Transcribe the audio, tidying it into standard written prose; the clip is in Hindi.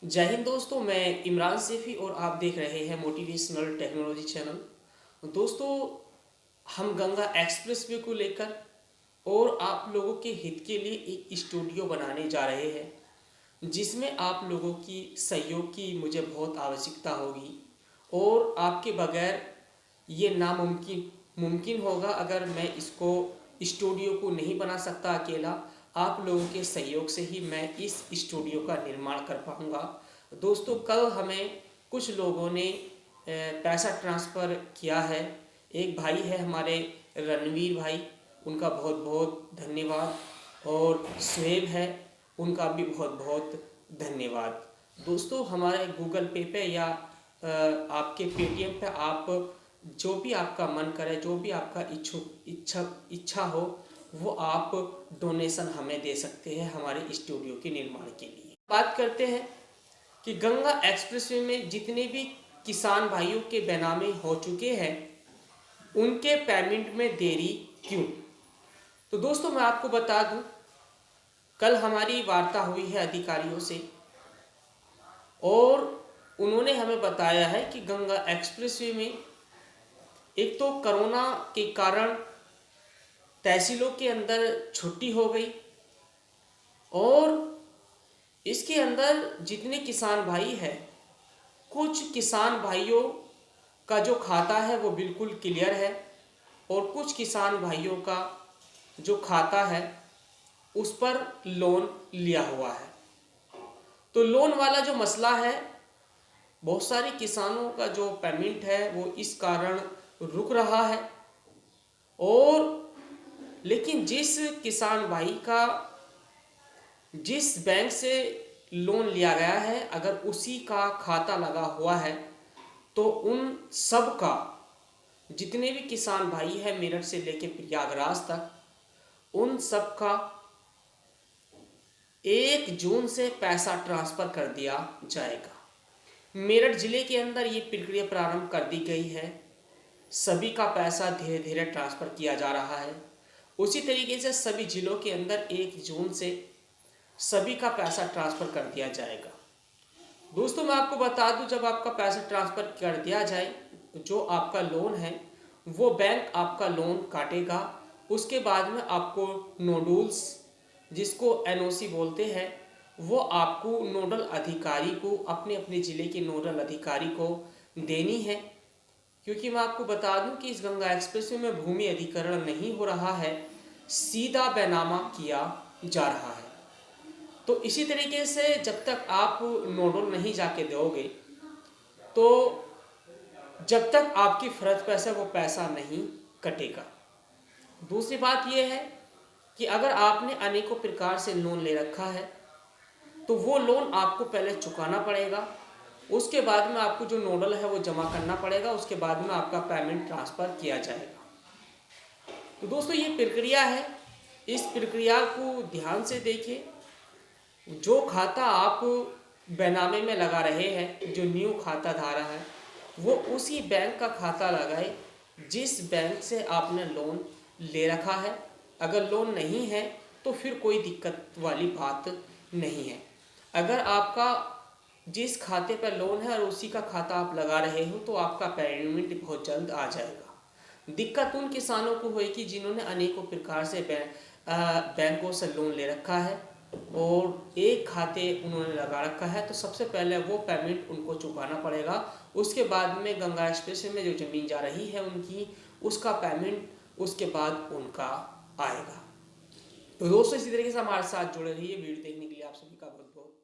जय हिंद दोस्तों, मैं इमरान सैफी और आप देख रहे हैं मोटिवेशनल टेक्नोलॉजी चैनल। दोस्तों, हम गंगा एक्सप्रेसवे को लेकर और आप लोगों के हित के लिए एक स्टूडियो बनाने जा रहे हैं, जिसमें आप लोगों की सहयोग की मुझे बहुत आवश्यकता होगी। और आपके बगैर ये नामुमकिन मुमकिन होगा। अगर मैं इसको स्टूडियो को नहीं बना सकता अकेला, आप लोगों के सहयोग से ही मैं इस स्टूडियो का निर्माण कर पाऊँगा। दोस्तों, कल हमें कुछ लोगों ने पैसा ट्रांसफ़र किया है। एक भाई है हमारे, रणवीर भाई, उनका बहुत बहुत धन्यवाद। और सुहेब है, उनका भी बहुत बहुत धन्यवाद। दोस्तों, हमारे गूगल पे या आपके पेटीएम पे आप जो भी आपका मन करे, जो भी आपका इच्छा हो, वो आप डोनेशन हमें दे सकते हैं हमारे स्टूडियो के निर्माण के लिए। बात करते हैं कि गंगा एक्सप्रेसवे में जितने भी किसान भाइयों के बेनामे हो चुके हैं, उनके पेमेंट में देरी क्यों। तो दोस्तों, मैं आपको बता दूं, कल हमारी वार्ता हुई है अधिकारियों से और उन्होंने हमें बताया है कि गंगा एक्सप्रेसवे में एक तो कोरोना के कारण तहसीलों के अंदर छुट्टी हो गई और इसके अंदर जितने किसान भाई हैं, कुछ किसान भाइयों का जो खाता है वो बिल्कुल क्लियर है और कुछ किसान भाइयों का जो खाता है उस पर लोन लिया हुआ है। तो लोन वाला जो मसला है, बहुत सारे किसानों का जो पेमेंट है वो इस कारण रुक रहा है। और लेकिन जिस किसान भाई का जिस बैंक से लोन लिया गया है, अगर उसी का खाता लगा हुआ है, तो उन सब का, जितने भी किसान भाई हैं मेरठ से लेके प्रयागराज तक, उन सब का 1 जून से पैसा ट्रांसफ़र कर दिया जाएगा। मेरठ ज़िले के अंदर ये प्रक्रिया प्रारंभ कर दी गई है। सभी का पैसा धीरे धीरे ट्रांसफ़र किया जा रहा है। उसी तरीके से सभी ज़िलों के अंदर 1 जून से सभी का पैसा ट्रांसफ़र कर दिया जाएगा। दोस्तों, मैं आपको बता दूं, जब आपका पैसा ट्रांसफ़र कर दिया जाए, जो आपका लोन है वो बैंक आपका लोन काटेगा। उसके बाद में आपको नोडल्स, जिसको एनओसी बोलते हैं, वो आपको नोडल अधिकारी को, अपने अपने ज़िले के नोडल अधिकारी को देनी है। क्योंकि मैं आपको बता दूं कि इस गंगा एक्सप्रेसवे में भूमि अधिग्रहण नहीं हो रहा है, सीधा बैनामा किया जा रहा है। तो इसी तरीके से जब तक आप नोडल नहीं जाके दोगे, तो जब तक आपकी फ़र्ज पैसा वो पैसा नहीं कटेगा। दूसरी बात यह है कि अगर आपने अनेकों प्रकार से लोन ले रखा है, तो वो लोन आपको पहले चुकाना पड़ेगा। उसके बाद में आपको जो नोडल है वो जमा करना पड़ेगा। उसके बाद में आपका पेमेंट ट्रांसफ़र किया जाएगा। तो दोस्तों, ये प्रक्रिया है। इस प्रक्रिया को ध्यान से देखिए। जो खाता आप बेनामे में लगा रहे हैं, जो न्यू खाता धारा है, वो उसी बैंक का खाता लगाए जिस बैंक से आपने लोन ले रखा है। अगर लोन नहीं है तो फिर कोई दिक्कत वाली बात नहीं है। अगर आपका जिस खाते पर लोन है और उसी का खाता आप लगा रहे हो, तो आपका पेमेंट बहुत जल्द आ जाएगा। दिक्कत उन किसानों को होगी जिन्होंने अनेकों प्रकार से बैंकों से लोन ले रखा है और एक खाते उन्होंने लगा रखा है। तो सबसे पहले वो पेमेंट उनको चुकाना पड़ेगा। उसके बाद में गंगा एक्सप्रेस में जो ज़मीन जा रही है उनकी, उसका पेमेंट उसके बाद उनका आएगा। तो दोस्तों, इसी तरीके से हमारे साथ जुड़े रहिए। वीडियो देखने के लिए आप सभी का बहुत बहुत